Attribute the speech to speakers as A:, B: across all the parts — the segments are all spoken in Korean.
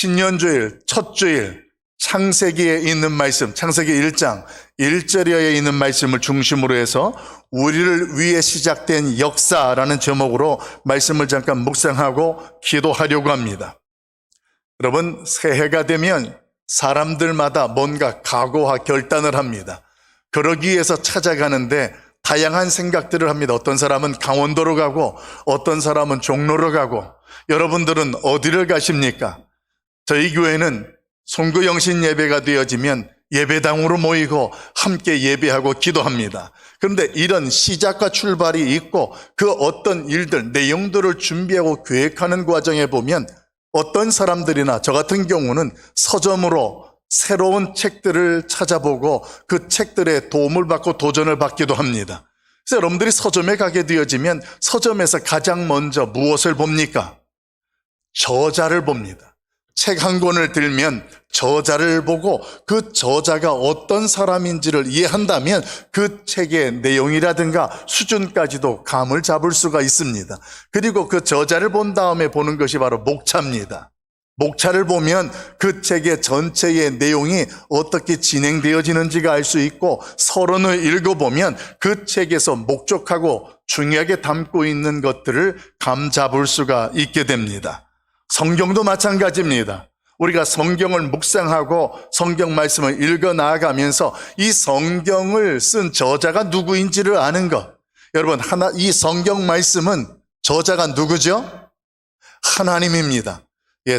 A: 신년주일, 첫 주일, 창세기에 있는 말씀, 창세기 1장 1절에 있는 말씀을 중심으로 해서 우리를 위해 시작된 역사라는 제목으로 말씀을 잠깐 묵상하고 기도하려고 합니다. 여러분, 새해가 되면 사람들마다 뭔가 각오와 결단을 합니다. 그러기 위해서 찾아가는데 다양한 생각들을 합니다. 어떤 사람은 강원도로 가고 어떤 사람은 종로로 가고. 여러분들은 어디를 가십니까? 저희 교회는 송구영신 예배가 되어지면 예배당으로 모이고 함께 예배하고 기도합니다. 그런데 이런 시작과 출발이 있고 그 어떤 일들, 내용들을 준비하고 계획하는 과정에 보면 어떤 사람들이나 저 같은 경우는 서점으로 새로운 책들을 찾아보고 그 책들의 도움을 받고 도전을 받기도 합니다. 그래서 여러분들이 서점에 가게 되어지면 서점에서 가장 먼저 무엇을 봅니까? 저자를 봅니다. 책 한 권을 들면 저자를 보고 그 저자가 어떤 사람인지를 이해한다면 그 책의 내용이라든가 수준까지도 감을 잡을 수가 있습니다. 그리고 그 저자를 본 다음에 보는 것이 바로 목차입니다. 목차를 보면 그 책의 전체의 내용이 어떻게 진행되어지는지가 알 수 있고, 서론을 읽어보면 그 책에서 목적하고 중요하게 담고 있는 것들을 감 잡을 수가 있게 됩니다. 성경도 마찬가지입니다. 우리가 성경을 묵상하고 성경 말씀을 읽어 나아가면서 이 성경을 쓴 저자가 누구인지를 아는 것. 여러분, 이 성경 말씀은 저자가 누구죠? 하나님입니다.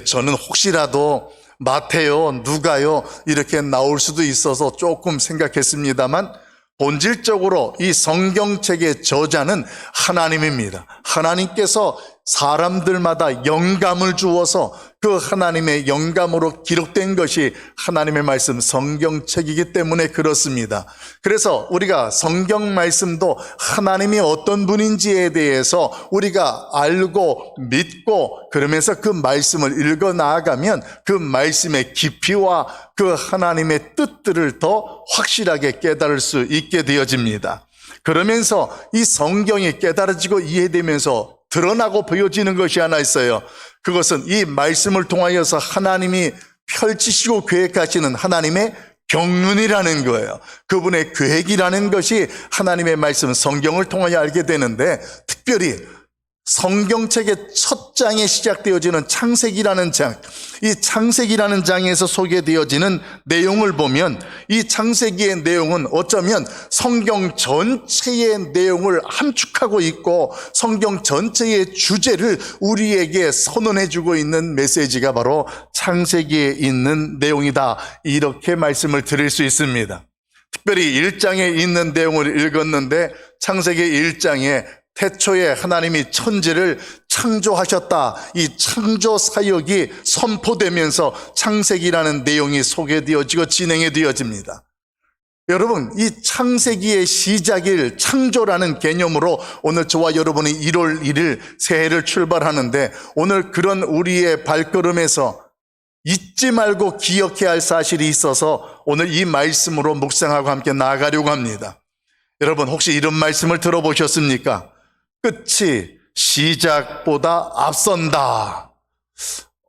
A: 저는 혹시라도 마태요, 누가요 이렇게 나올 수도 있어서 조금 생각했습니다만 본질적으로 이 성경책의 저자는 하나님입니다. 하나님께서 사람들마다 영감을 주어서 그 하나님의 영감으로 기록된 것이 하나님의 말씀 성경책이기 때문에 그렇습니다. 그래서 우리가 성경 말씀도 하나님이 어떤 분인지에 대해서 우리가 알고 믿고 그러면서 그 말씀을 읽어 나아가면 그 말씀의 깊이와 그 하나님의 뜻들을 더 확실하게 깨달을 수 있게 되어집니다. 그러면서 이 성경이 깨달아지고 이해되면서 드러나고 보여지는 것이 하나 있어요. 그것은 이 말씀을 통하여서 하나님이 펼치시고 계획하시는 하나님의 경륜이라는 거예요. 그분의 계획이라는 것이 하나님의 말씀 성경을 통하여 알게 되는데, 특별히 성경책의 첫 장에 시작되어지는 창세기라는 장, 이 창세기라는 장에서 소개되어지는 내용을 보면 이 창세기의 내용은 어쩌면 성경 전체의 내용을 함축하고 있고 성경 전체의 주제를 우리에게 선언해주고 있는 메시지가 바로 창세기에 있는 내용이다, 이렇게 말씀을 드릴 수 있습니다. 특별히 1장에 있는 내용을 읽었는데 창세기 1장에 태초에 하나님이 천지를 창조하셨다, 이 창조 사역이 선포되면서 창세기라는 내용이 소개되어지고 진행이 되어집니다. 여러분, 이 창세기의 시작일 창조라는 개념으로 오늘 저와 여러분이 1월 1일 새해를 출발하는데, 오늘 그런 우리의 발걸음에서 잊지 말고 기억해야 할 사실이 있어서 오늘 이 말씀으로 묵상하고 함께 나아가려고 합니다. 여러분, 혹시 이런 말씀을 들어보셨습니까? 끝이 시작보다 앞선다.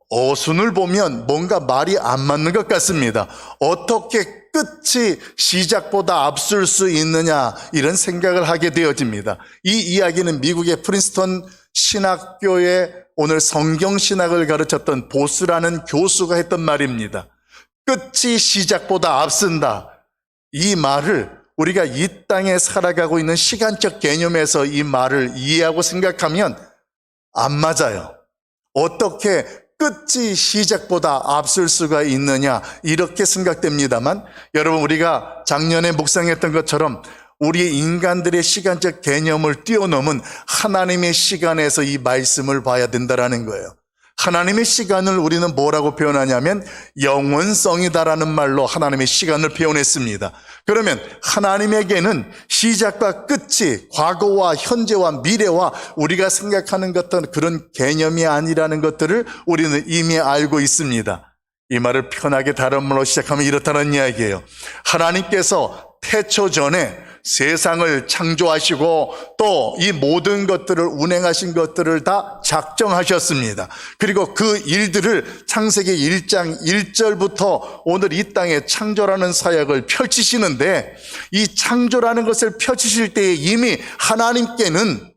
A: 어순을 보면 뭔가 말이 안 맞는 것 같습니다. 어떻게 끝이 시작보다 앞설 수 있느냐, 이런 생각을 하게 되어집니다. 이 이야기는 미국의 프린스턴 신학교에 오늘 성경신학을 가르쳤던 보스라는 교수가 했던 말입니다. 끝이 시작보다 앞선다. 이 말을 우리가 이 땅에 살아가고 있는 시간적 개념에서 이 말을 이해하고 생각하면 안 맞아요. 어떻게 끝이 시작보다 앞설 수가 있느냐, 이렇게 생각됩니다만, 여러분, 우리가 작년에 묵상했던 것처럼 우리 인간들의 시간적 개념을 뛰어넘은 하나님의 시간에서 이 말씀을 봐야 된다는 거예요. 하나님의 시간을 우리는 뭐라고 표현하냐면 영원성이다라는 말로 하나님의 시간을 표현했습니다. 그러면 하나님에게는 시작과 끝이 과거와 현재와 미래와 우리가 생각하는 것들은 그런 개념이 아니라는 것들을 우리는 이미 알고 있습니다. 이 말을 편하게 다른 말로 시작하면 이렇다는 이야기예요. 하나님께서 태초 전에 세상을 창조하시고 또 이 모든 것들을 운행하신 것들을 다 작정하셨습니다. 그리고 그 일들을 창세기 1장 1절부터 오늘 이 땅에 창조라는 사역을 펼치시는데, 이 창조라는 것을 펼치실 때에 이미 하나님께는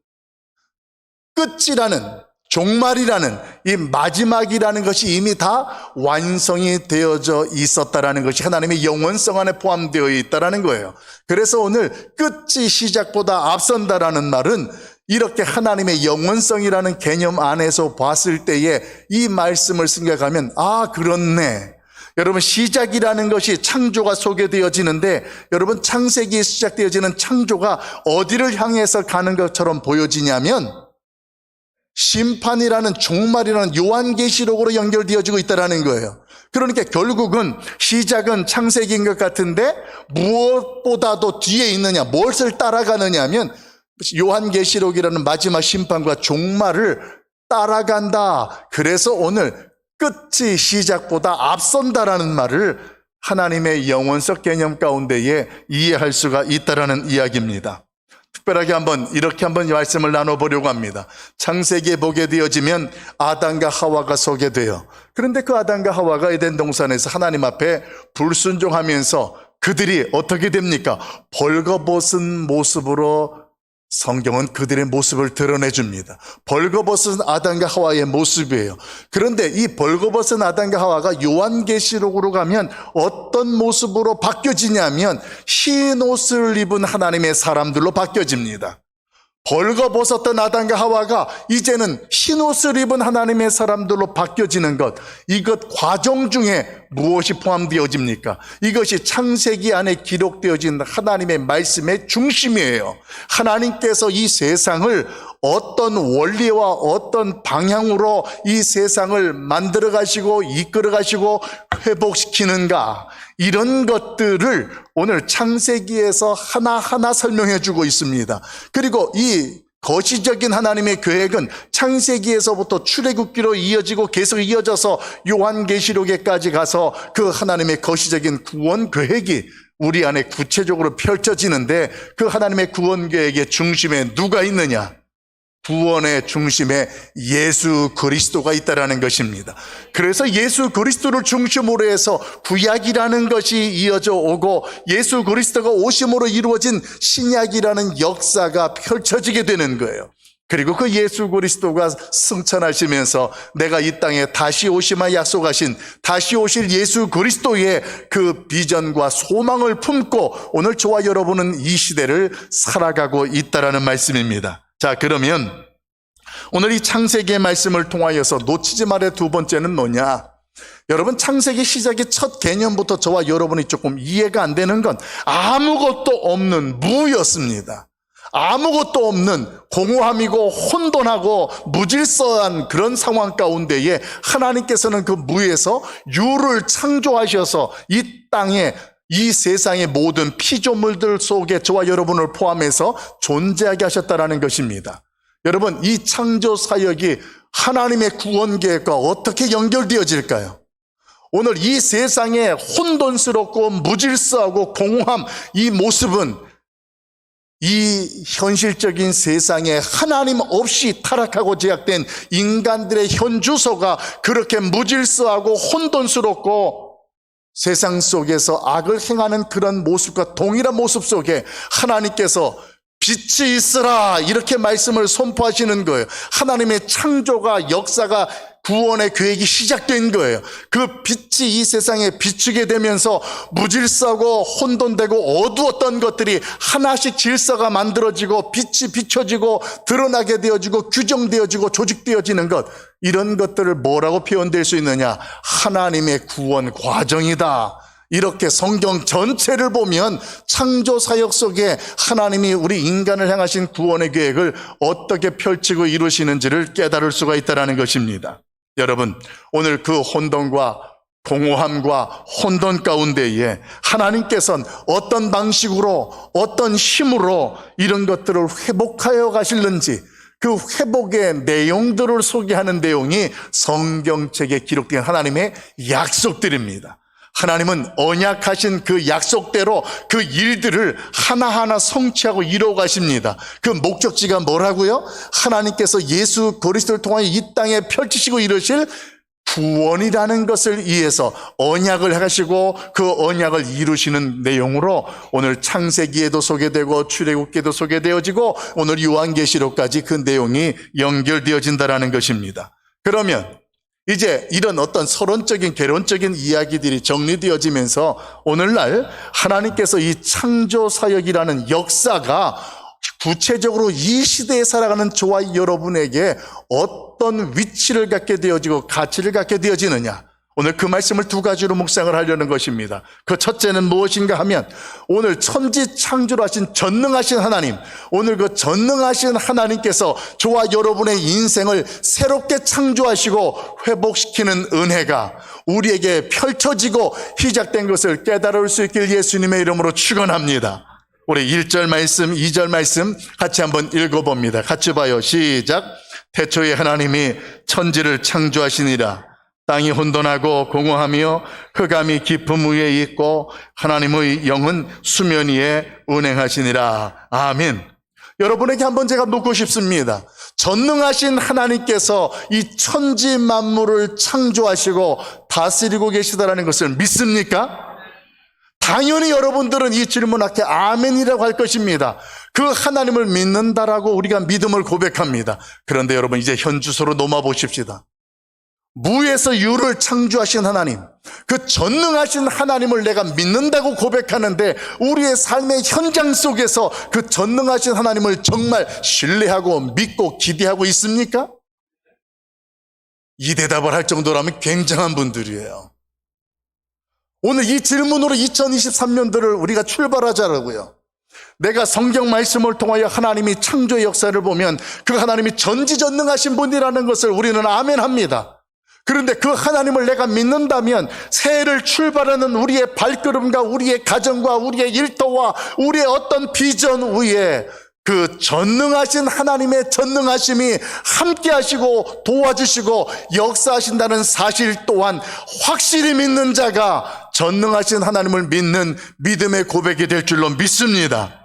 A: 끝이라는, 종말이라는, 이 마지막이라는 것이 이미 다 완성이 되어져 있었다라는 것이 하나님의 영원성 안에 포함되어 있다라는 거예요. 그래서 오늘 끝이 시작보다 앞선다라는 말은 이렇게 하나님의 영원성이라는 개념 안에서 봤을 때에 이 말씀을 생각하면, 아, 그렇네. 여러분, 시작이라는 것이 창조가 소개되어지는데, 여러분, 창세기에 시작되어지는 창조가 어디를 향해서 가는 것처럼 보여지냐면 심판이라는, 종말이라는 요한계시록으로 연결되어지고 있다는 거예요. 그러니까 결국은 시작은 창세기인 것 같은데 무엇보다도 뒤에 있느냐, 무엇을 따라가느냐 하면 요한계시록이라는 마지막 심판과 종말을 따라간다. 그래서 오늘 끝이 시작보다 앞선다라는 말을 하나님의 영원성 개념 가운데에 이해할 수가 있다라는 이야기입니다. 특별하게 이렇게 한번 말씀을 나눠보려고 합니다. 창세기에 보게 되어지면 아담과 하와가 소개돼요. 그런데 그 아담과 하와가 에덴 동산에서 하나님 앞에 불순종하면서 그들이 어떻게 됩니까? 벌거벗은 모습으로 성경은 그들의 모습을 드러내줍니다. 벌거벗은 아담과 하와의 모습이에요. 그런데 이 벌거벗은 아담과 하와가 요한계시록으로 가면 어떤 모습으로 바뀌어지냐면 흰 옷을 입은 하나님의 사람들로 바뀌어집니다. 벌거벗었던 아담과 하와가 이제는 흰 옷을 입은 하나님의 사람들로 바뀌어지는 것, 이것 과정 중에 무엇이 포함되어집니까? 이것이 창세기 안에 기록되어진 하나님의 말씀의 중심이에요. 하나님께서 이 세상을 어떤 원리와 어떤 방향으로 이 세상을 만들어 가시고 이끌어 가시고 회복시키는가, 이런 것들을 오늘 창세기에서 하나하나 설명해 주고 있습니다. 그리고 이 거시적인 하나님의 계획은 창세기에서부터 출애굽기로 이어지고 계속 이어져서 요한계시록에까지 가서 그 하나님의 거시적인 구원 계획이 우리 안에 구체적으로 펼쳐지는데, 그 하나님의 구원 계획의 중심에 누가 있느냐? 구원의 중심에 예수 그리스도가 있다라는 것입니다. 그래서 예수 그리스도를 중심으로 해서 구약이라는 것이 이어져 오고 예수 그리스도가 오심으로 이루어진 신약이라는 역사가 펼쳐지게 되는 거예요. 그리고 그 예수 그리스도가 승천하시면서 내가 이 땅에 다시 오시마 약속하신 다시 오실 예수 그리스도의 그 비전과 소망을 품고 오늘 저와 여러분은 이 시대를 살아가고 있다라는 말씀입니다. 자, 그러면 오늘 이 창세기의 말씀을 통하여서 놓치지 말아야 두 번째는 뭐냐? 여러분, 창세기 시작의 첫 개념부터 저와 여러분이 조금 이해가 안 되는 건 아무것도 없는 무였습니다. 아무것도 없는 공허함이고 혼돈하고 무질서한 그런 상황 가운데에 하나님께서는 그 무에서 유를 창조하셔서 이 땅에, 이 세상의 모든 피조물들 속에 저와 여러분을 포함해서 존재하게 하셨다는 것입니다. 여러분, 이 창조 사역이 하나님의 구원 계획과 어떻게 연결되어질까요? 오늘 이 세상에 혼돈스럽고 무질서하고 공허함, 이 모습은 이 현실적인 세상에 하나님 없이 타락하고 제약된 인간들의 현주소가 그렇게 무질서하고 혼돈스럽고 세상 속에서 악을 행하는 그런 모습과 동일한 모습 속에 하나님께서 빛이 있으라 이렇게 말씀을 선포하시는 거예요. 하나님의 창조가, 역사가, 구원의 계획이 시작된 거예요. 그 빛이 이 세상에 비추게 되면서 무질서하고 혼돈되고 어두웠던 것들이 하나씩 질서가 만들어지고 빛이 비춰지고 드러나게 되어지고 규정되어지고 조직되어지는 것, 이런 것들을 뭐라고 표현될 수 있느냐? 하나님의 구원 과정이다. 이렇게 성경 전체를 보면 창조 사역 속에 하나님이 우리 인간을 향하신 구원의 계획을 어떻게 펼치고 이루시는지를 깨달을 수가 있다는 것입니다. 여러분, 오늘 그 혼돈과 공허함과 혼돈 가운데에 하나님께서는 어떤 방식으로, 어떤 힘으로 이런 것들을 회복하여 가실는지, 그 회복의 내용들을 소개하는 내용이 성경책에 기록된 하나님의 약속들입니다. 하나님은 언약하신 그 약속대로 그 일들을 하나하나 성취하고 이루어 가십니다. 그 목적지가 뭐라고요? 하나님께서 예수 그리스도를 통하여 이 땅에 펼치시고 이루실 구원이라는 것을 위해서 언약을 하시고 그 언약을 이루시는 내용으로 오늘 창세기에도 소개되고 출애굽기에도 소개되어지고 오늘 요한계시록까지 그 내용이 연결되어진다는 것입니다. 그러면 이제 이런 어떤 서론적인 개론적인 이야기들이 정리되어지면서 오늘날 하나님께서 이 창조 사역이라는 역사가 구체적으로 이 시대에 살아가는 저와 여러분에게 어떤 위치를 갖게 되어지고 가치를 갖게 되어지느냐, 오늘 그 말씀을 두 가지로 묵상을 하려는 것입니다. 그 첫째는 무엇인가 하면 오늘 천지 창조를 하신 전능하신 하나님, 오늘 그 전능하신 하나님께서 저와 여러분의 인생을 새롭게 창조하시고 회복시키는 은혜가 우리에게 펼쳐지고 시작된 것을 깨달을 수 있길 예수님의 이름으로 축원합니다. 우리 1절 말씀, 2절 말씀 같이 한번 읽어봅니다. 같이 봐요. 시작. 태초에 하나님이 천지를 창조하시니라. 땅이 혼돈하고 공허하며 흑암이 깊음 위에 있고 하나님의 영은 수면 위에 운행하시니라. 아멘. 여러분에게 한번 제가 묻고 싶습니다. 전능하신 하나님께서 이 천지 만물을 창조하시고 다스리고 계시다라는 것을 믿습니까? 당연히 여러분들은 이 질문 앞에 아멘이라고 할 것입니다. 그 하나님을 믿는다라고 우리가 믿음을 고백합니다. 그런데 여러분 이제 현주소로 넘어 보십시다. 무에서 유를 창조하신 하나님, 그 전능하신 하나님을 내가 믿는다고 고백하는데 우리의 삶의 현장 속에서 그 전능하신 하나님을 정말 신뢰하고 믿고 기대하고 있습니까? 이 대답을 할 정도라면 굉장한 분들이에요. 오늘 이 질문으로 2023년도를 우리가 출발하자라고요. 내가 성경 말씀을 통하여 하나님이 창조의 역사를 보면 그 하나님이 전지전능하신 분이라는 것을 우리는 아멘합니다. 그런데 그 하나님을 내가 믿는다면 새해를 출발하는 우리의 발걸음과 우리의 가정과 우리의 일터와 우리의 어떤 비전 위에 그 전능하신 하나님의 전능하심이 함께 하시고 도와주시고 역사하신다는 사실 또한 확실히 믿는 자가 전능하신 하나님을 믿는 믿음의 고백이 될 줄로 믿습니다.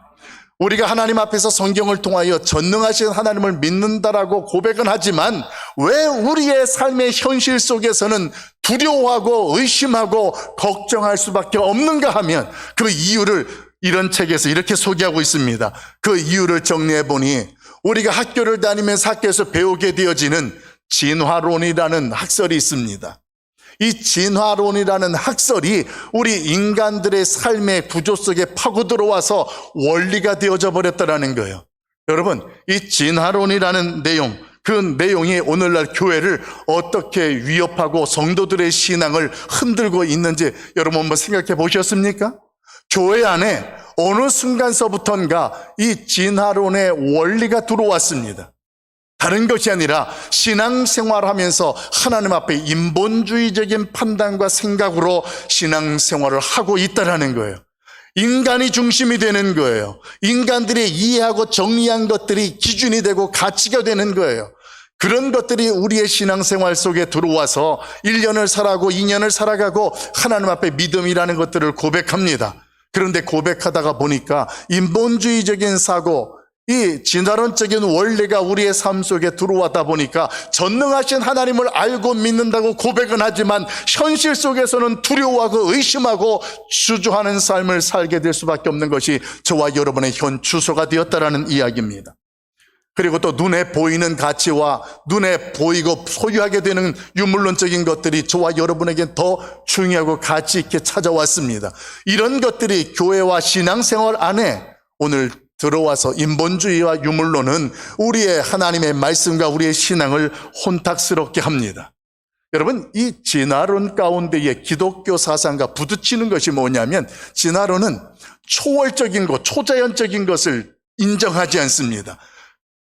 A: 우리가 하나님 앞에서 성경을 통하여 전능하신 하나님을 믿는다라고 고백은 하지만 왜 우리의 삶의 현실 속에서는 두려워하고 의심하고 걱정할 수밖에 없는가 하면 그 이유를 이런 책에서 이렇게 소개하고 있습니다. 그 이유를 정리해 보니 우리가 학교를 다니면서 학교에서 배우게 되어지는 진화론이라는 학설이 있습니다. 이 진화론이라는 학설이 우리 인간들의 삶의 구조 속에 파고 들어와서 원리가 되어져 버렸다는 거예요. 여러분, 이 진화론이라는 내용, 그 내용이 오늘날 교회를 어떻게 위협하고 성도들의 신앙을 흔들고 있는지 여러분 한번 생각해 보셨습니까? 교회 안에 어느 순간서부턴가 이 진화론의 원리가 들어왔습니다. 다른 것이 아니라 신앙생활하면서 하나님 앞에 인본주의적인 판단과 생각으로 신앙생활을 하고 있다는 거예요. 인간이 중심이 되는 거예요. 인간들이 이해하고 정리한 것들이 기준이 되고 가치가 되는 거예요. 그런 것들이 우리의 신앙생활 속에 들어와서 1년을 살아가고 2년을 살아가고 하나님 앞에 믿음이라는 것들을 고백합니다. 그런데 고백하다가 보니까 인본주의적인 사고, 이 진화론적인 원리가 우리의 삶 속에 들어왔다 보니까 전능하신 하나님을 알고 믿는다고 고백은 하지만 현실 속에서는 두려워하고 의심하고 주저하는 삶을 살게 될 수밖에 없는 것이 저와 여러분의 현 주소가 되었다라는 이야기입니다. 그리고 또 눈에 보이는 가치와 눈에 보이고 소유하게 되는 유물론적인 것들이 저와 여러분에게 더 중요하고 가치 있게 찾아왔습니다. 이런 것들이 교회와 신앙생활 안에 오늘 들어와서 인본주의와 유물론은 우리의 하나님의 말씀과 우리의 신앙을 혼탁스럽게 합니다. 여러분, 이 진화론 가운데의 기독교 사상과 부딪히는 것이 뭐냐면 진화론은 초월적인 것, 초자연적인 것을 인정하지 않습니다.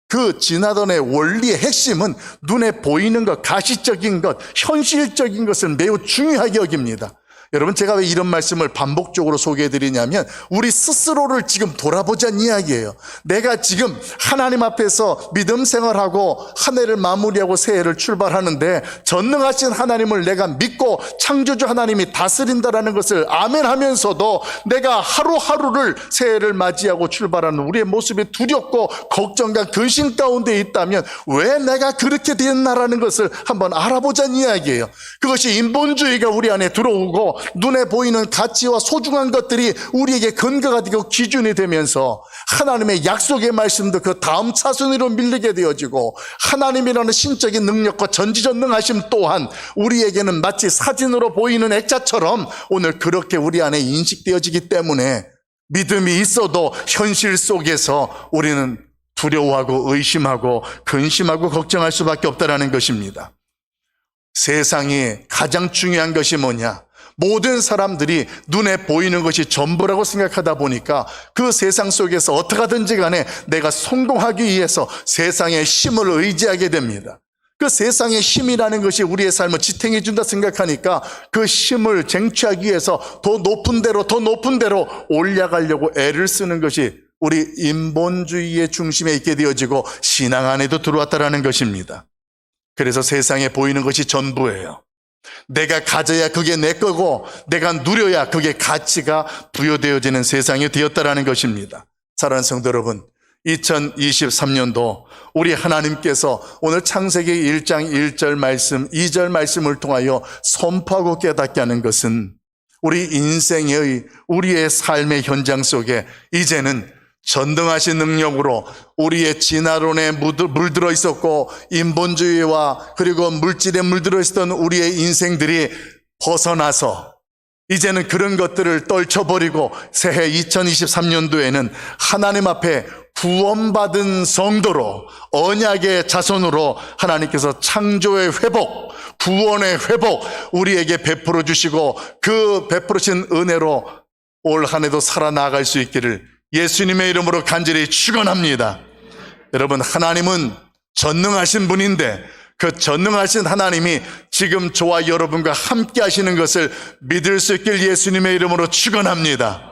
A: 그 진화론의 원리의 핵심은 눈에 보이는 것, 가시적인 것, 현실적인 것을 매우 중요하게 여깁니다. 여러분, 제가 왜 이런 말씀을 반복적으로 소개해 드리냐면 우리 스스로를 지금 돌아보자는 이야기예요. 내가 지금 하나님 앞에서 믿음 생활하고 한 해를 마무리하고 새해를 출발하는데 전능하신 하나님을 내가 믿고 창조주 하나님이 다스린다라는 것을 아멘하면서도 내가 하루하루를 새해를 맞이하고 출발하는 우리의 모습이 두렵고 걱정과 근심 가운데 있다면 왜 내가 그렇게 됐나라는 것을 한번 알아보자는 이야기예요. 그것이 인본주의가 우리 안에 들어오고 눈에 보이는 가치와 소중한 것들이 우리에게 근거가 되고 기준이 되면서 하나님의 약속의 말씀도 그 다음 차순위로 밀리게 되어지고 하나님이라는 신적인 능력과 전지전능하심 또한 우리에게는 마치 사진으로 보이는 액자처럼 오늘 그렇게 우리 안에 인식되어지기 때문에 믿음이 있어도 현실 속에서 우리는 두려워하고 의심하고 근심하고 걱정할 수밖에 없다는 것입니다. 세상이 가장 중요한 것이 뭐냐? 모든 사람들이 눈에 보이는 것이 전부라고 생각하다 보니까 그 세상 속에서 어떻게 하든지 간에 내가 성공하기 위해서 세상의 힘을 의지하게 됩니다. 그 세상의 힘이라는 것이 우리의 삶을 지탱해 준다 생각하니까 그 힘을 쟁취하기 위해서 더 높은 데로 올라가려고 애를 쓰는 것이 우리 인본주의의 중심에 있게 되어지고 신앙 안에도 들어왔다는 것입니다. 그래서 세상에 보이는 것이 전부예요. 내가 가져야 그게 내 거고 내가 누려야 그게 가치가 부여되어지는 세상이 되었다는 것입니다. 사랑하는 성도 여러분, 2023년도 우리 하나님께서 오늘 창세기 1장 1절 말씀, 2절 말씀을 통하여 선포하고 깨닫게 하는 것은 우리 인생의 우리의 삶의 현장 속에 이제는 전능하신 능력으로 우리의 진화론에 물들어 있었고 인본주의와 그리고 물질에 물들어 있었던 우리의 인생들이 벗어나서 이제는 그런 것들을 떨쳐버리고 새해 2023년도에는 하나님 앞에 구원받은 성도로 언약의 자손으로 하나님께서 창조의 회복, 구원의 회복 우리에게 베풀어 주시고 그 베풀으신 은혜로 올 한 해도 살아나갈 수 있기를 예수님의 이름으로 간절히 축원합니다. 여러분, 하나님은 전능하신 분인데 그 전능하신 하나님이 지금 저와 여러분과 함께 하시는 것을 믿을 수 있길 예수님의 이름으로 축원합니다.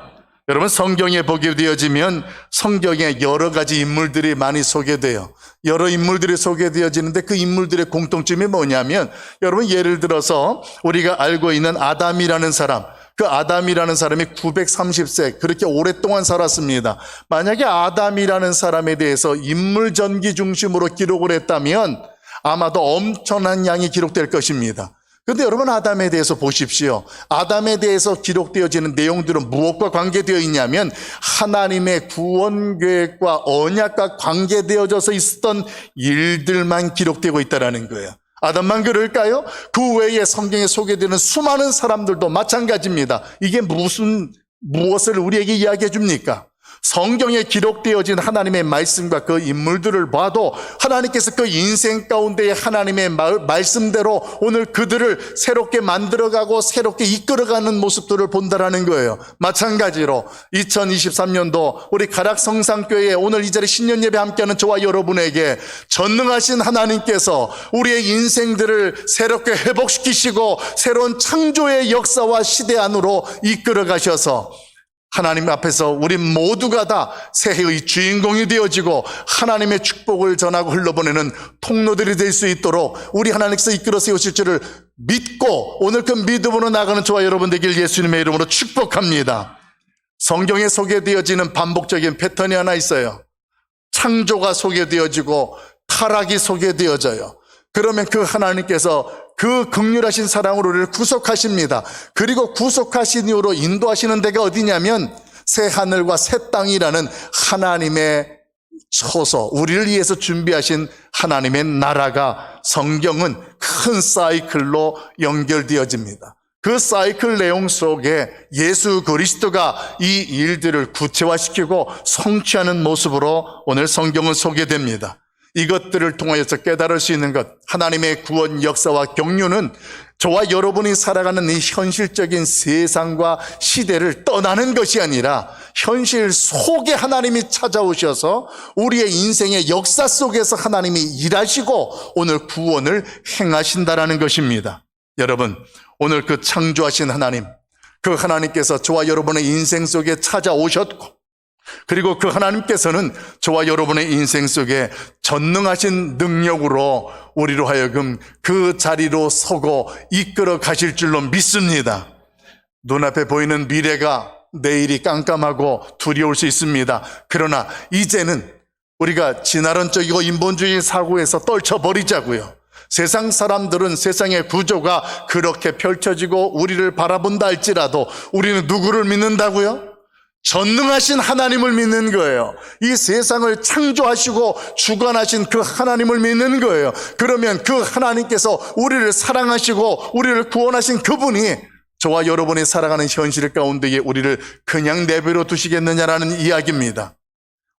A: 여러분, 성경에 보게 되어지면 성경에 여러 가지 인물들이 많이 소개돼요. 여러 인물들이 소개되어지는데 그 인물들의 공통점이 뭐냐면 여러분, 예를 들어서 우리가 알고 있는 아담이라는 사람, 그 아담이라는 사람이 930세 그렇게 오랫동안 살았습니다. 만약에 아담이라는 사람에 대해서 인물 전기 중심으로 기록을 했다면 아마도 엄청난 양이 기록될 것입니다. 그런데 여러분, 아담에 대해서 보십시오. 아담에 대해서 기록되어지는 내용들은 무엇과 관계되어 있냐면 하나님의 구원 계획과 언약과 관계되어져서 있었던 일들만 기록되고 있다는 거예요. 아담만 그럴까요? 그 외에 성경에 소개되는 수많은 사람들도 마찬가지입니다. 이게 무엇을 우리에게 이야기해 줍니까? 성경에 기록되어진 하나님의 말씀과 그 인물들을 봐도 하나님께서 그 인생 가운데의 하나님의 말씀대로 오늘 그들을 새롭게 만들어가고 새롭게 이끌어가는 모습들을 본다라는 거예요. 마찬가지로 2023년도 우리 가락 성상교회에 오늘 이 자리 신년 예배 함께하는 저와 여러분에게 전능하신 하나님께서 우리의 인생들을 새롭게 회복시키시고 새로운 창조의 역사와 시대 안으로 이끌어가셔서 하나님 앞에서 우리 모두가 다 새해의 주인공이 되어지고 하나님의 축복을 전하고 흘러보내는 통로들이 될 수 있도록 우리 하나님께서 이끌어 세우실 줄을 믿고 오늘 그 믿음으로 나가는 저와 여러분 되길 예수님의 이름으로 축복합니다. 성경에 소개되어지는 반복적인 패턴이 하나 있어요. 창조가 소개되어지고 타락이 소개되어져요. 그러면 그 하나님께서 그 긍휼하신 사랑으로 우리를 구속하십니다. 그리고 구속하신 이후로 인도하시는 데가 어디냐면 새 하늘과 새 땅이라는 하나님의 처소, 우리를 위해서 준비하신 하나님의 나라가 성경은 큰 사이클로 연결되어집니다. 그 사이클 내용 속에 예수 그리스도가 이 일들을 구체화시키고 성취하는 모습으로 오늘 성경은 소개됩니다. 이것들을 통하여서 깨달을 수 있는 것, 하나님의 구원 역사와 경륜은 저와 여러분이 살아가는 이 현실적인 세상과 시대를 떠나는 것이 아니라 현실 속에 하나님이 찾아오셔서 우리의 인생의 역사 속에서 하나님이 일하시고 오늘 구원을 행하신다라는 것입니다. 여러분, 오늘 그 창조하신 하나님, 그 하나님께서 저와 여러분의 인생 속에 찾아오셨고, 그리고 그 하나님께서는 저와 여러분의 인생 속에 전능하신 능력으로 우리로 하여금 그 자리로 서고 이끌어 가실 줄로 믿습니다. 눈앞에 보이는 미래가 내일이 깜깜하고 두려울 수 있습니다. 그러나 이제는 우리가 진화론적이고 인본주의 사고에서 떨쳐버리자고요. 세상 사람들은 세상의 구조가 그렇게 펼쳐지고 우리를 바라본다 할지라도 우리는 누구를 믿는다고요? 전능하신 하나님을 믿는 거예요. 이 세상을 창조하시고 주관하신 그 하나님을 믿는 거예요. 그러면 그 하나님께서 우리를 사랑하시고 우리를 구원하신 그분이 저와 여러분이 살아가는 현실 가운데에 우리를 그냥 내버려 두시겠느냐라는 이야기입니다.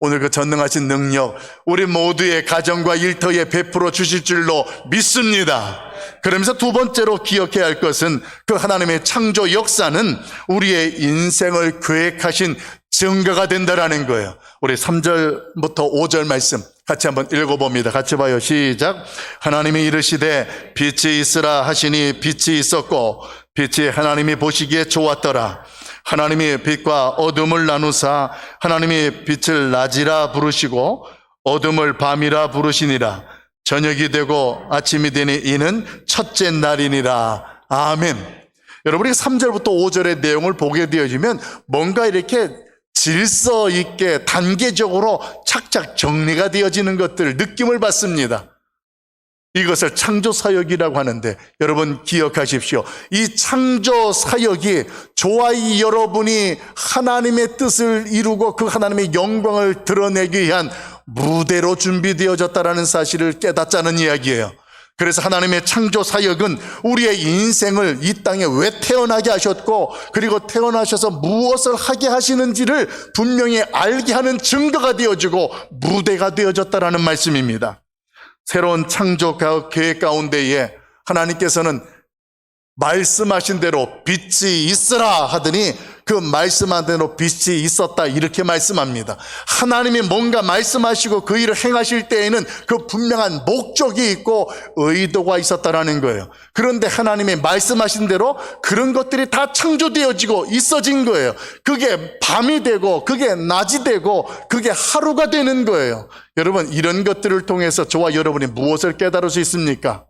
A: 오늘 그 전능하신 능력 우리 모두의 가정과 일터에 베풀어 주실 줄로 믿습니다. 그러면서 두 번째로 기억해야 할 것은 그 하나님의 창조 역사는 우리의 인생을 계획하신 증거가 된다라는 거예요. 우리 3절부터 5절 말씀 같이 한번 읽어봅니다. 같이 봐요. 시작. 하나님이 이르시되 빛이 있으라 하시니 빛이 있었고 빛이 하나님이 보시기에 좋았더라. 하나님이 빛과 어둠을 나누사 하나님이 빛을 낮이라 부르시고 어둠을 밤이라 부르시니라. 저녁이 되고 아침이 되니 이는 첫째 날이니라. 아멘. 여러분이 3절부터 5절의 내용을 보게 되어지면 뭔가 이렇게 질서 있게 단계적으로 착착 정리가 되어지는 것들 느낌을 받습니다. 이것을 창조 사역이라고 하는데 여러분 기억하십시오. 이 창조 사역이 저와 여러분이 하나님의 뜻을 이루고 그 하나님의 영광을 드러내기 위한 무대로 준비되어졌다는 사실을 깨닫자는 이야기예요. 그래서 하나님의 창조 사역은 우리의 인생을 이 땅에 왜 태어나게 하셨고 그리고 태어나셔서 무엇을 하게 하시는지를 분명히 알게 하는 증거가 되어지고 무대가 되어졌다는 말씀입니다. 새로운 창조 계획 가운데에 하나님께서는 말씀하신 대로 빛이 있으라 하더니 그 말씀한 대로 빛이 있었다 이렇게 말씀합니다. 하나님이 뭔가 말씀하시고 그 일을 행하실 때에는 그 분명한 목적이 있고 의도가 있었다라는 거예요. 그런데 하나님이 말씀하신 대로 그런 것들이 다 창조되어지고 있어진 거예요. 그게 밤이 되고 그게 낮이 되고 그게 하루가 되는 거예요. 여러분 이런 것들을 통해서 저와 여러분이 무엇을 깨달을 수 있습니까?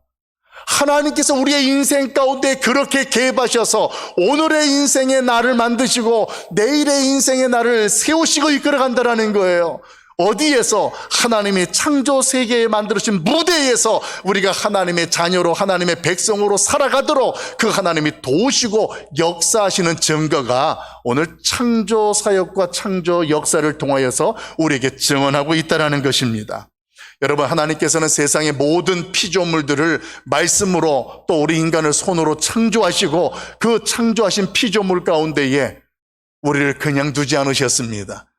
A: 하나님께서 우리의 인생 가운데 그렇게 개입하셔서 오늘의 인생의 날을 만드시고 내일의 인생의 날을 세우시고 이끌어간다는 거예요. 어디에서? 하나님이 창조 세계에 만들어진 무대에서 우리가 하나님의 자녀로 하나님의 백성으로 살아가도록 그 하나님이 도우시고 역사하시는 증거가 오늘 창조 사역과 창조 역사를 통하여서 우리에게 증언하고 있다는 것입니다. 여러분 하나님께서는 세상의 모든 피조물들을 말씀으로 또 우리 인간을 손으로 창조하시고 그 창조하신 피조물 가운데에 우리를 그냥 두지 않으셨습니다.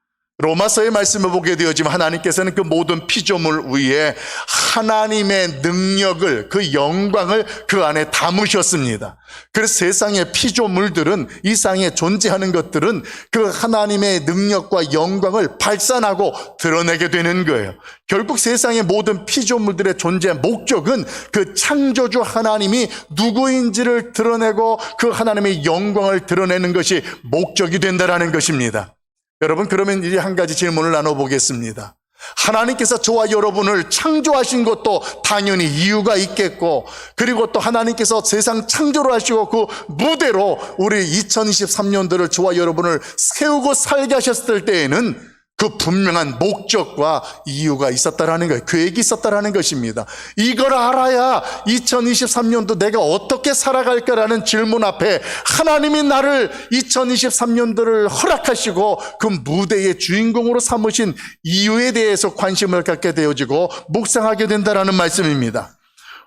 A: 로마서의 말씀을 보게 되어지면 하나님께서는 그 모든 피조물 위에 하나님의 능력을 그 영광을 그 안에 담으셨습니다. 그래서 세상의 피조물들은 이 세상에 존재하는 것들은 그 하나님의 능력과 영광을 발산하고 드러내게 되는 거예요. 결국 세상의 모든 피조물들의 존재의 목적은 그 창조주 하나님이 누구인지를 드러내고 그 하나님의 영광을 드러내는 것이 목적이 된다는 것입니다. 여러분 그러면 이제 한 가지 질문을 나눠보겠습니다. 하나님께서 저와 여러분을 창조하신 것도 당연히 이유가 있겠고 그리고 또 하나님께서 세상 창조를 하시고 그 무대로 우리 2023년도를 저와 여러분을 세우고 살게 하셨을 때에는 그 분명한 목적과 이유가 있었다라는 거예요. 계획이 있었다라는 것입니다. 이걸 알아야 2023년도 내가 어떻게 살아갈까라는 질문 앞에 하나님이 나를 2023년도를 허락하시고 그 무대의 주인공으로 삼으신 이유에 대해서 관심을 갖게 되어지고 묵상하게 된다라는 말씀입니다.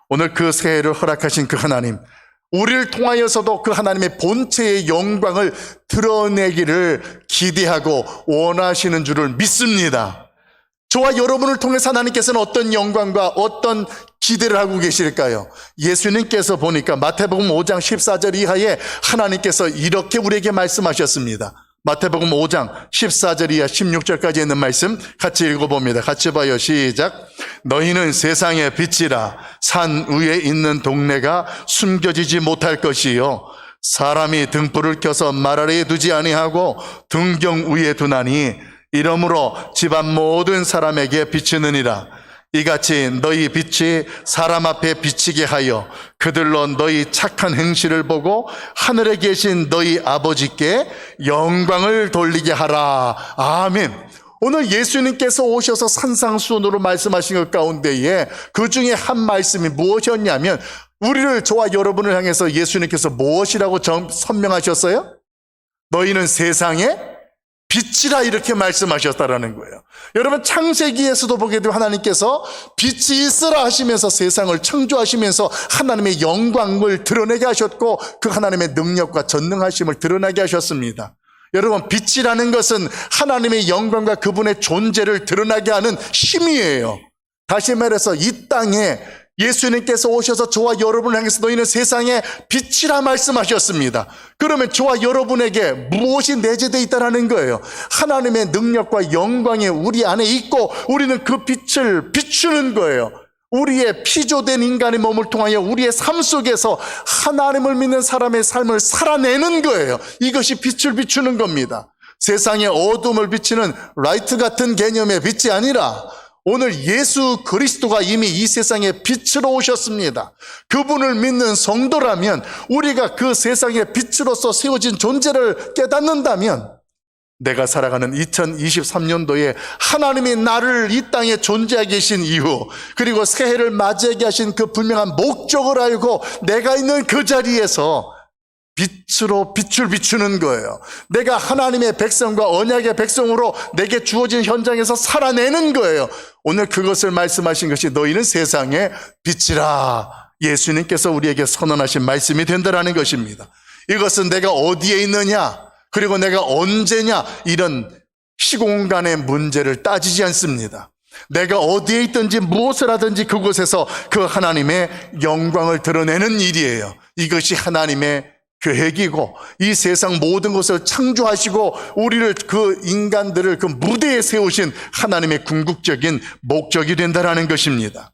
A: 오늘 그 새해를 허락하신 그 하나님, 우리를 통하여서도 그 하나님의 본체의 영광을 드러내기를 기대하고 원하시는 줄을 믿습니다. 저와 여러분을 통해서 하나님께서는 어떤 영광과 어떤 기대를 하고 계실까요? 예수님께서 보니까 마태복음 5장 14절 이하에 하나님께서 이렇게 우리에게 말씀하셨습니다. 마태복음 5장 14절 이하 16절까지 있는 말씀 같이 읽어봅니다. 같이 봐요. 시작. 너희는 세상의 빛이라. 산 위에 있는 동네가 숨겨지지 못할 것이요 사람이 등불을 켜서 말 아래에 두지 아니하고 등경 위에 두나니 이러므로 집안 모든 사람에게 비치느니라. 이같이 너희 빛이 사람 앞에 비치게 하여 그들로 너희 착한 행실을 보고 하늘에 계신 너희 아버지께 영광을 돌리게 하라. 아멘. 오늘 예수님께서 오셔서 산상수훈으로 말씀하신 것 가운데에 그 중에 한 말씀이 무엇이었냐면, 우리를, 저와 여러분을 향해서 예수님께서 무엇이라고 선명하셨어요? 너희는 세상의 빛이라, 이렇게 말씀하셨다라는 거예요. 여러분, 창세기에서도 보게 되면 하나님께서 빛이 있으라 하시면서 세상을 창조하시면서 하나님의 영광을 드러내게 하셨고 그 하나님의 능력과 전능하심을 드러나게 하셨습니다. 여러분, 빛이라는 것은 하나님의 영광과 그분의 존재를 드러나게 하는 힘이에요. 다시 말해서 이 땅에 예수님께서 오셔서 저와 여러분을 향해서 너희는 세상의 빛이라 말씀하셨습니다. 그러면 저와 여러분에게 무엇이 내재되어 있다는 거예요? 하나님의 능력과 영광이 우리 안에 있고 우리는 그 빛을 비추는 거예요. 우리의 피조된 인간의 몸을 통하여 우리의 삶 속에서 하나님을 믿는 사람의 삶을 살아내는 거예요. 이것이 빛을 비추는 겁니다. 세상의 어둠을 비치는 라이트 같은 개념의 빛이 아니라 오늘 예수 그리스도가 이미 이 세상에 빛으로 오셨습니다. 그분을 믿는 성도라면, 우리가 그 세상의 빛으로서 세워진 존재를 깨닫는다면, 내가 살아가는 2023년도에 하나님이 나를 이 땅에 존재하게 하신 이유, 그리고 새해를 맞이하게 하신 그 분명한 목적을 알고 내가 있는 그 자리에서 빛으로 빛을 비추는 거예요. 내가 하나님의 백성과 언약의 백성으로 내게 주어진 현장에서 살아내는 거예요. 오늘 그것을 말씀하신 것이 너희는 세상의 빛이라, 예수님께서 우리에게 선언하신 말씀이 된다는 것입니다. 이것은 내가 어디에 있느냐, 그리고 내가 언제냐, 이런 시공간의 문제를 따지지 않습니다. 내가 어디에 있든지 무엇을 하든지 그곳에서 그 하나님의 영광을 드러내는 일이에요. 이것이 하나님의 계획이고 이 세상 모든 것을 창조하시고 우리를, 그 인간들을 그 무대에 세우신 하나님의 궁극적인 목적이 된다는 것입니다.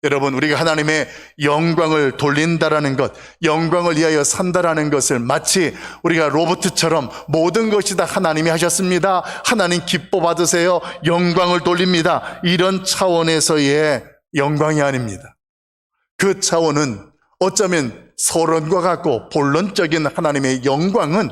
A: 여러분, 우리가 하나님의 영광을 돌린다라는 것, 영광을 위하여 산다라는 것을 마치 우리가 로봇처럼 모든 것이 다 하나님이 하셨습니다, 하나님 기뻐 받으세요, 영광을 돌립니다, 이런 차원에서의 영광이 아닙니다. 그 차원은 어쩌면 서론과 같고 본론적인 하나님의 영광은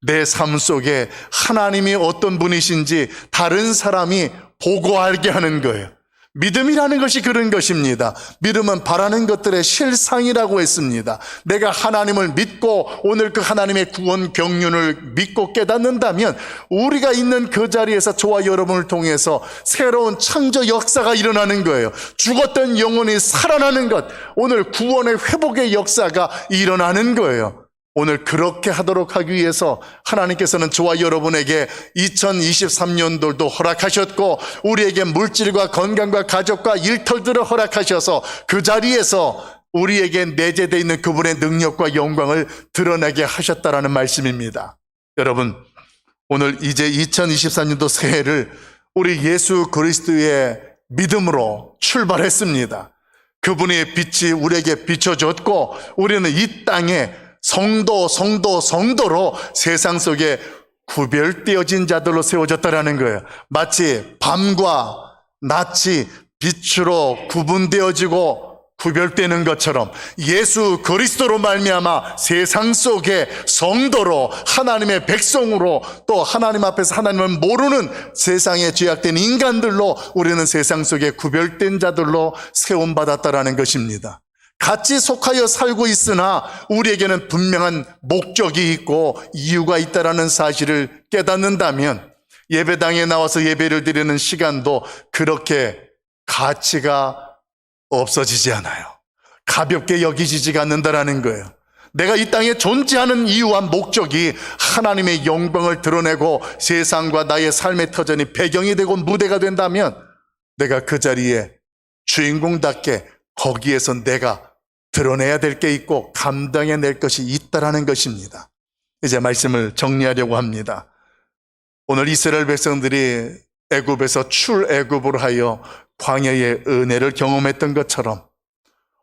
A: 내 삶 속에 하나님이 어떤 분이신지 다른 사람이 보고 알게 하는 거예요. 믿음이라는 것이 그런 것입니다. 믿음은 바라는 것들의 실상이라고 했습니다. 내가 하나님을 믿고 오늘 그 하나님의 구원 경륜을 믿고 깨닫는다면 우리가 있는 그 자리에서 저와 여러분을 통해서 새로운 창조 역사가 일어나는 거예요. 죽었던 영혼이 살아나는 것, 오늘 구원의 회복의 역사가 일어나는 거예요. 오늘 그렇게 하도록 하기 위해서 하나님께서는 저와 여러분에게 2023년도도 허락하셨고 우리에게 물질과 건강과 가족과 일터들을 허락하셔서 그 자리에서 우리에게 내재되어 있는 그분의 능력과 영광을 드러내게 하셨다라는 말씀입니다. 여러분, 오늘 이제 2023년도 새해를 우리 예수 그리스도의 믿음으로 출발했습니다. 그분의 빛이 우리에게 비춰졌고 우리는 이 땅에 성도로 세상 속에 구별되어진 자들로 세워졌다라는 거예요. 마치 밤과 낮이 빛으로 구분되어지고 구별되는 것처럼 예수 그리스도로 말미암아 세상 속에 성도로, 하나님의 백성으로, 또 하나님 앞에서 하나님을 모르는 세상에 죄악된 인간들로 우리는 세상 속에 구별된 자들로 세움받았다라는 것입니다. 같이 속하여 살고 있으나 우리에게는 분명한 목적이 있고 이유가 있다는 사실을 깨닫는다면 예배당에 나와서 예배를 드리는 시간도 그렇게 가치가 없어지지 않아요. 가볍게 여기지지가 않는다라는 거예요. 내가 이 땅에 존재하는 이유와 목적이 하나님의 영광을 드러내고 세상과 나의 삶의 터전이 배경이 되고 무대가 된다면 내가 그 자리에 주인공답게 거기에서 내가 드러내야 될 게 있고 감당해낼 것이 있다라는 것입니다. 이제 말씀을 정리하려고 합니다. 오늘 이스라엘 백성들이 애굽에서 출애굽을 하여 광야의 은혜를 경험했던 것처럼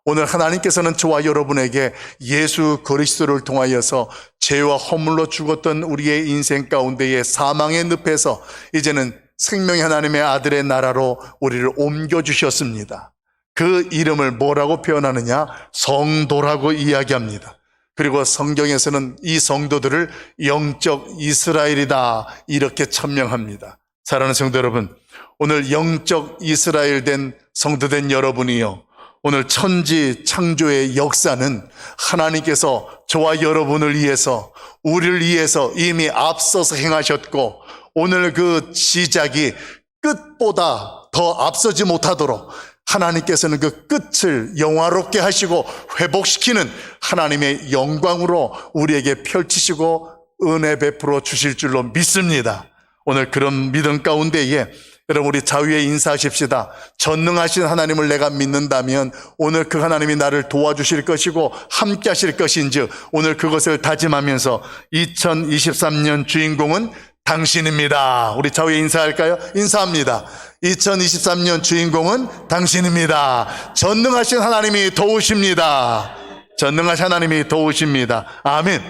A: 오늘 하나님께서는 저와 여러분에게 예수 그리스도를 통하여서 죄와 허물로 죽었던 우리의 인생 가운데에 사망의 늪에서 이제는 생명의 하나님의 아들의 나라로 우리를 옮겨주셨습니다. 그 이름을 뭐라고 표현하느냐? 성도라고 이야기합니다. 그리고 성경에서는 이 성도들을 영적 이스라엘이다 이렇게 천명합니다. 사랑하는 성도 여러분, 오늘 영적 이스라엘 된 성도된 여러분이요, 오늘 천지 창조의 역사는 하나님께서 저와 여러분을 위해서, 우리를 위해서 이미 앞서서 행하셨고, 오늘 그 시작이 끝보다 더 앞서지 못하도록 하나님께서는 그 끝을 영화롭게 하시고 회복시키는 하나님의 영광으로 우리에게 펼치시고 은혜 베풀어 주실 줄로 믿습니다. 오늘 그런 믿음 가운데에 여러분, 우리 자유에 인사하십시다. 전능하신 하나님을 내가 믿는다면 오늘 그 하나님이 나를 도와주실 것이고 함께 하실 것인즉 오늘 그것을 다짐하면서 2023년 주인공은 당신입니다. 우리 자유에 인사할까요? 인사합니다. 2023년 주인공은 당신입니다. 전능하신 하나님이 도우십니다. 전능하신 하나님이 도우십니다. 아멘.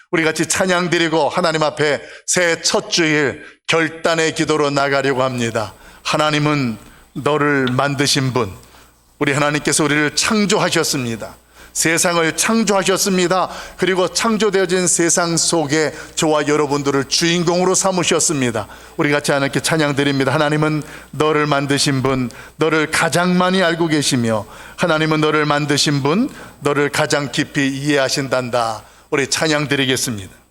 A: 우리 같이 찬양 드리고 하나님 앞에 새해 첫 주일 결단의 기도로 나가려고 합니다. 하나님은 너를 만드신 분, 우리 하나님께서 우리를 창조하셨습니다. 세상을 창조하셨습니다. 그리고 창조되어진 세상 속에 저와 여러분들을 주인공으로 삼으셨습니다. 우리 같이 하나님께 찬양 드립니다. 하나님은 너를 만드신 분, 너를 가장 많이 알고 계시며 하나님은 너를 만드신 분, 너를 가장 깊이 이해하신단다. 우리 찬양 드리겠습니다.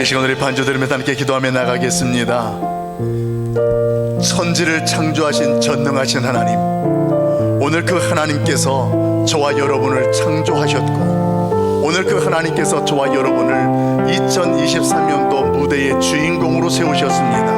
A: 이 시간 우리 반주 들으면서 함께 기도하며 나가겠습니다. 천지를 창조하신 전능하신 하나님, 오늘 그 하나님께서 저와 여러분을 창조하셨고, 오늘 그 하나님께서 저와 여러분을 2023년도 무대의 주인공으로 세우셨습니다.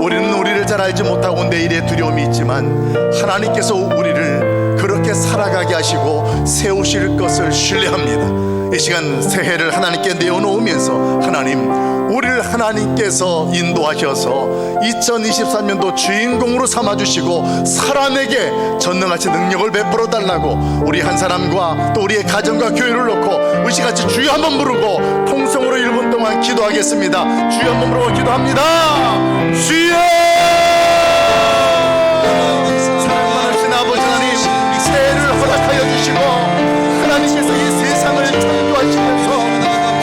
A: 우리는 우리를 잘 알지 못하고 내일의 두려움이 있지만 하나님께서 우리를 그렇게 살아가게 하시고 세우실 것을 신뢰합니다. 이 시간 새해를 하나님께 내어놓으면서 하나님, 우리를 하나님께서 인도하셔서 2023년도 주인공으로 삼아주시고 살아내게 전능하신 능력을 베풀어 달라고 우리 한 사람과 또 우리의 가정과 교회를 놓고 의식같이 주여 한번 부르고 통성으로 1분 동안 기도하겠습니다. 주여 한번 부르고 기도합니다. 주여! 사랑 많으신 아버지 하나님, 새해를 허락하여 주시고 하나님께서 이 세상을 창조하시면서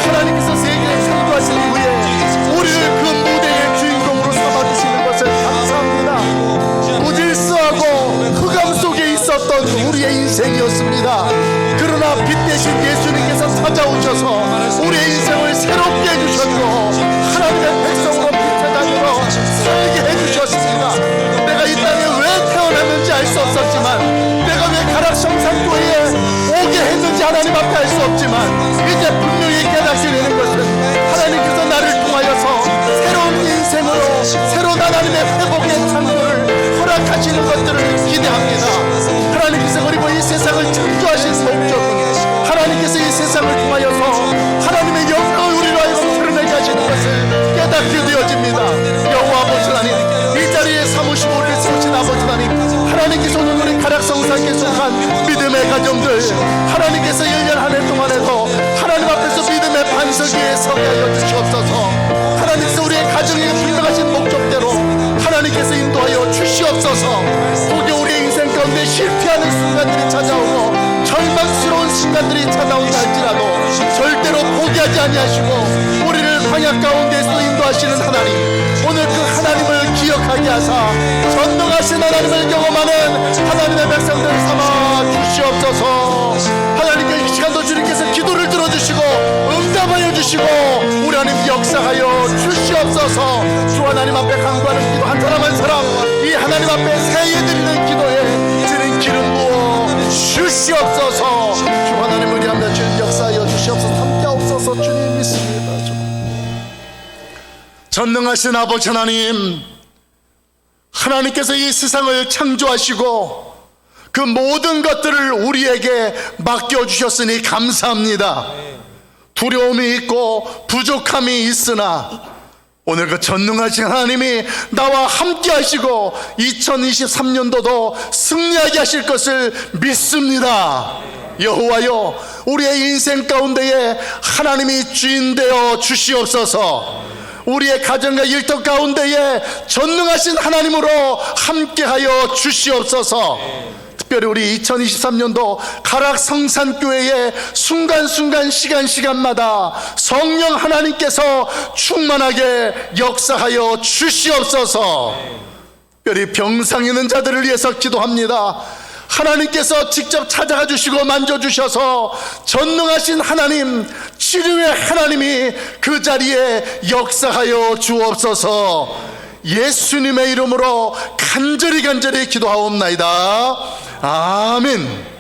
A: 하나님께서 세계를 창조하신 이후에 우리를 그 무대의 주인공으로 삼아주시는 것을 감사합니다. 무질서하고 흑암 속에 있었던 우리의 인생이었습니다. 그러나 빛 대신 예수님께서 찾아오셔서 우리의 인생을 새롭게 해주셨고 하나님의 백성으로 빛의 자녀로 살게 해주셨습니다. 내가 이 땅에 왜 태어났는지 알 수 없었지만, 내가 왜 가락성산교회에 오게 했는지 하나님 앞에 알 수 없지만, 이제 분명히 깨닫게 되는 것은 하나님께서 나를 통하여서 새로운 인생으로 새로운 하나님의 회복의 창조를 허락하시는 것들을 기대합니다. 하나님께서 그리고 이 세상을 창조하신 목적은 하나님께서 이 세상을 통하여서 하나님의 영광을 우리로 하여금 드러내게 하시는 것을 깨닫게 되어집니다. 여호와 아버지 하나님, 이 자리에 사무시고 우리를 세우신 아버지 하나님, 하나님께서 오늘 우리 가락성산에 속한 믿음의 가정들, 하나님께서 1년 한 해 동안에도 하나님 앞에서 믿음의 반석 위에 서게 하여 주시옵소서. 하나님께서 우리의 가정에 분명하신 목적대로 하나님께서 인도하여 주시옵소서. 혹여 우리의 인생 가운데 실패하는 순간들이 찾아오고 절망스러운 순간들이 찾아온다 할지라도 절대로 포기하지 아니하시고 우리를 광야 가운데서 인도하시는 하나님, 오늘 그 하나님을 기억하게 하사 전능하신 하나님을 경험하는 하나님의 백성들 삼아 주시옵소서. 하나님께 이 시간도 주님께서 기도를 들어주시고 응답하여 주시고 우리 하나님 역사하여 주시옵소서. 주 하나님 앞에 간구하는 기도 한 사람 한 사람, 이 하나님 앞에 새해 드리는 기도에 드린 기름 부어 주시옵소서. 주 하나님 우리 함께 주님 역사하여 주시옵소서. 함께하옵소서. 주님 믿습니다. 전능하신 아버지 하나님, 하나님께서 이 세상을 창조하시고 그 모든 것들을 우리에게 맡겨주셨으니 감사합니다. 두려움이 있고 부족함이 있으나 오늘 그 전능하신 하나님이 나와 함께 하시고 2023년도도 승리하게 하실 것을 믿습니다. 여호와여, 우리의 인생 가운데에 하나님이 주인 되어 주시옵소서. 우리의 가정과 일터 가운데에 전능하신 하나님으로 함께하여 주시옵소서. 특별히 우리 2023년도 가락성산교회의 순간순간 시간마다 성령 하나님께서 충만하게 역사하여 주시옵소서. 특별히 병상 있는 자들을 위해서 기도합니다. 하나님께서 직접 찾아가 주시고 만져주셔서 전능하신 하나님, 치료의 하나님이 그 자리에 역사하여 주옵소서. 예수님의 이름으로 간절히 기도하옵나이다. 아멘.